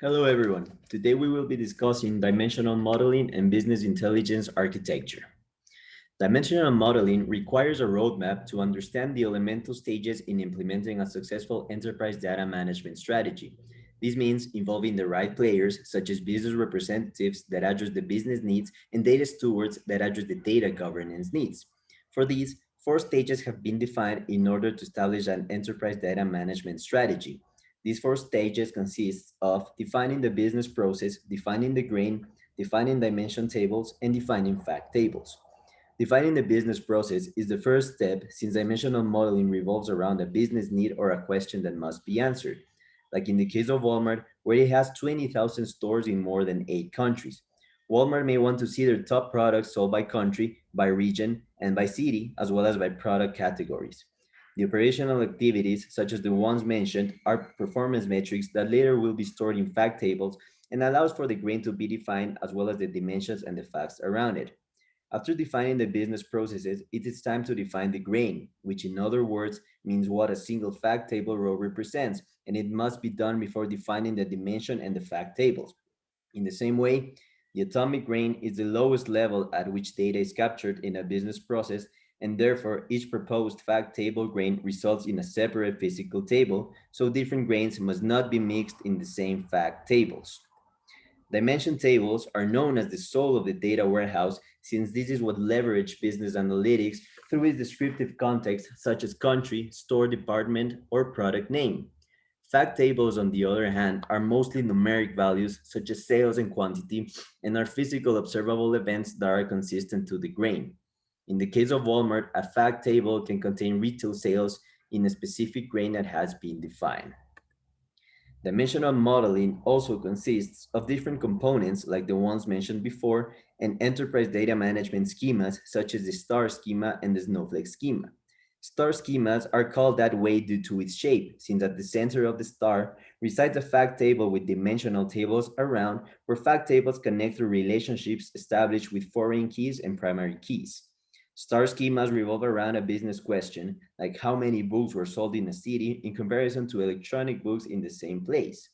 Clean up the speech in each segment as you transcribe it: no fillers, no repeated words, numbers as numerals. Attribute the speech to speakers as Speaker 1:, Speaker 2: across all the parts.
Speaker 1: Hello, everyone. Today we will be discussing dimensional modeling and business intelligence architecture. Dimensional modeling requires a roadmap to understand the elemental stages in implementing a successful enterprise data management strategy. This means involving the right players, such as business representatives that address the business needs and data stewards that address the data governance needs. For these, four stages have been defined in order to establish an enterprise data management strategy. These four stages consist of defining the business process, defining the grain, defining dimension tables, and defining fact tables. Defining the business process is the first step since dimensional modeling revolves around a business need or a question that must be answered. Like in the case of Walmart, where it has 20,000 stores in more than 8 countries. Walmart may want to see their top products sold by country, by region, and by city, as well as by product categories. The operational activities, such as the ones mentioned, are performance metrics that later will be stored in fact tables and allows for the grain to be defined as well as the dimensions and the facts around it. After defining the business processes, it is time to define the grain, which in other words means what a single fact table row represents, and it must be done before defining the dimension and the fact tables. In the same way, the atomic grain is the lowest level at which data is captured in a business process, and therefore each proposed fact table grain results in a separate physical table, so different grains must not be mixed in the same fact tables. Dimension tables are known as the soul of the data warehouse since this is what leverage business analytics through its descriptive context such as country, store department, or product name. Fact tables, on the other hand, are mostly numeric values such as sales and quantity and are physical observable events that are consistent to the grain. In the case of Walmart, a fact table can contain retail sales in a specific grain that has been defined. Dimensional modeling also consists of different components like the ones mentioned before and enterprise data management schemas such as the star schema and the snowflake schema. Star schemas are called that way due to its shape, since at the center of the star resides a fact table with dimensional tables around where fact tables connect through relationships established with foreign keys and primary keys. Star schemas revolve around a business question, like how many books were sold in a city in comparison to electronic books in the same place.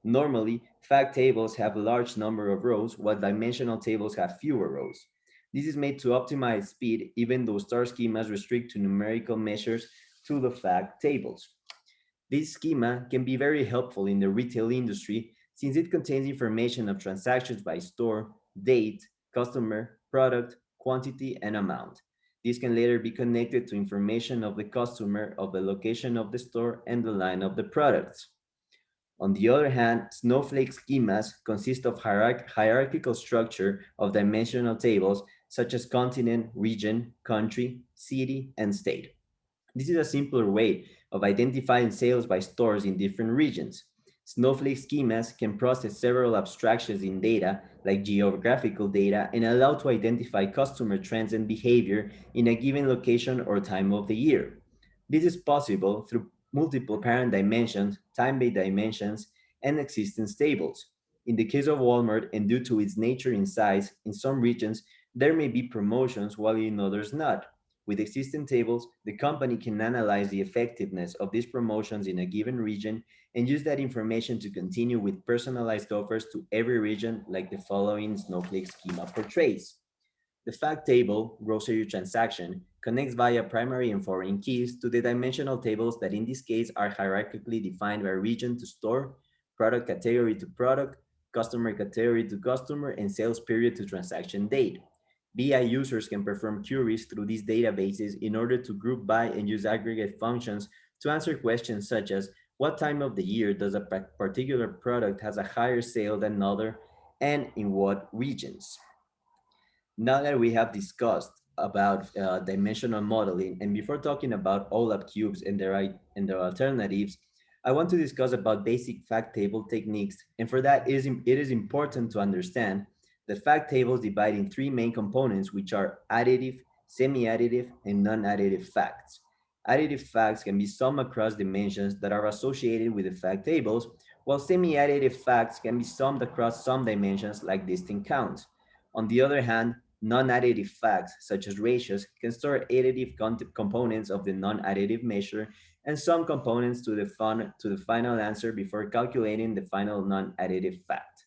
Speaker 1: Normally, fact tables have a large number of rows, while dimensional tables have fewer rows. This is made to optimize speed, even though star schemas restrict to numerical measures to the fact tables. This schema can be very helpful in the retail industry since it contains information of transactions by store, date, customer, product, quantity, and amount. This can later be connected to information of the customer, of the location of the store, and the line of the products. On the other hand, snowflake schemas consist of hierarchical structure of dimensional tables such as continent, region, country, city, and state. This is a simpler way of identifying sales by stores in different regions. Snowflake schemas can process several abstractions in data, like geographical data, and allow to identify customer trends and behavior in a given location or time of the year. This is possible through multiple parent dimensions, time-based dimensions, and existence tables. In the case of Walmart, and due to its nature and size, in some regions there may be promotions while in others not. With existing tables, the company can analyze the effectiveness of these promotions in a given region and use that information to continue with personalized offers to every region like the following snowflake schema portrays. The fact table, grocery transaction, connects via primary and foreign keys to the dimensional tables that in this case are hierarchically defined by region to store, product category to product, customer category to customer, and sales period to transaction date. BI users can perform queries through these databases in order to group by and use aggregate functions to answer questions such as what time of the year does a particular product has a higher sale than another and in what regions. Now that we have discussed about dimensional modeling, and before talking about OLAP cubes and their alternatives, I want to discuss about basic fact table techniques. And for that, it is important to understand that fact tables divide in three main components, which are additive, semi-additive, and non-additive facts. Additive facts can be summed across dimensions that are associated with the fact tables, while semi-additive facts can be summed across some dimensions like distinct counts. On the other hand, non-additive facts, such as ratios, can store additive components of the non-additive measure and some components to the final answer before calculating the final non-additive fact.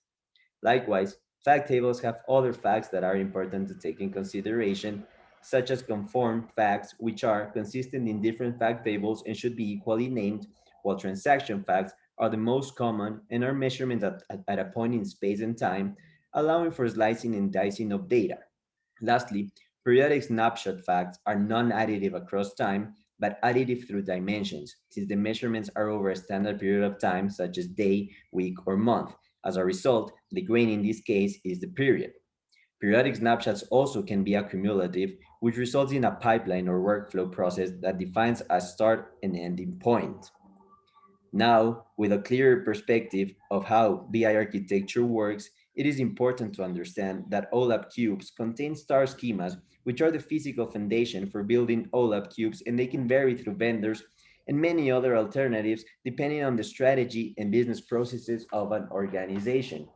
Speaker 1: Likewise, fact tables have other facts that are important to take in consideration, such as conform facts, which are consistent in different fact tables and should be equally named, while transaction facts are the most common and are measurements at a point in space and time, allowing for slicing and dicing of data. Lastly, periodic snapshot facts are non-additive across time, but additive through dimensions, since the measurements are over a standard period of time, such as day, week, or month. As a result, the grain in this case is the period. Periodic snapshots also can be accumulative, which results in a pipeline or workflow process that defines a start and ending point. Now, with a clearer perspective of how BI architecture works, it is important to understand that OLAP cubes contain star schemas, which are the physical foundation for building OLAP cubes, and they can vary through vendors and many other alternatives depending on the strategy and business processes of an organization.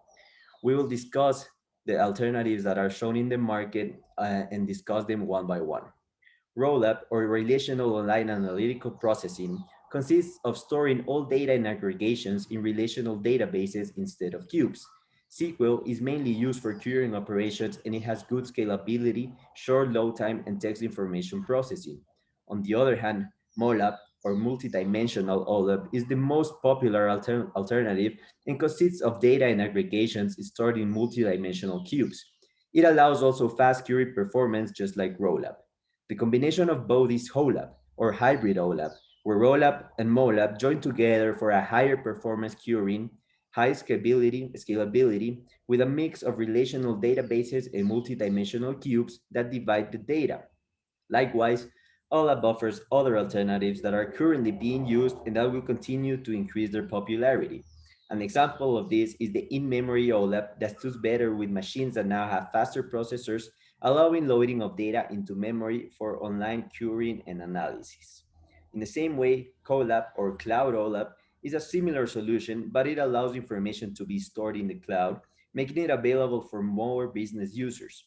Speaker 1: We will discuss the alternatives that are shown in the market and discuss them one by one. Rollup, or relational online analytical processing, consists of storing all data and aggregations in relational databases instead of cubes. SQL is mainly used for querying operations and it has good scalability, short load time, and text information processing. On the other hand, MOLAP, or multidimensional OLAP, is the most popular alternative and consists of data and aggregations stored in multidimensional cubes. It allows also fast query performance just like Rollup. The combination of both is HOLAP, or hybrid OLAP, where ROLAP and MOLAP join together for a higher performance queuing, high scalability with a mix of relational databases and multidimensional cubes that divide the data. Likewise, OLAP offers other alternatives that are currently being used and that will continue to increase their popularity. An example of this is the in-memory OLAP that suits better with machines that now have faster processors, allowing loading of data into memory for online querying and analysis. In the same way, CoLab or Cloud OLAP is a similar solution, but it allows information to be stored in the cloud, making it available for more business users.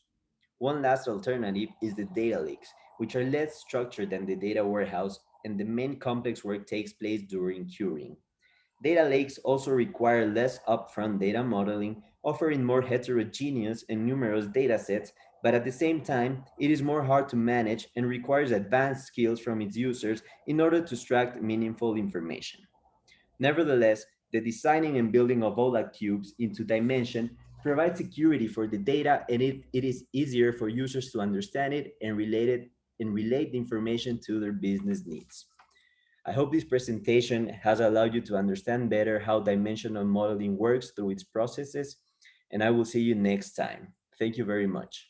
Speaker 1: One last alternative is the data lakes, which are less structured than the data warehouse, and the main complex work takes place during queuing. Data lakes also require less upfront data modeling, offering more heterogeneous and numerous data sets, but at the same time, it is more hard to manage and requires advanced skills from its users in order to extract meaningful information. Nevertheless, the designing and building of OLAP cubes into dimension provides security for the data and it is easier for users to understand it and relate the information to their business needs. I hope this presentation has allowed you to understand better how dimensional modeling works through its processes, and I will see you next time. Thank you very much.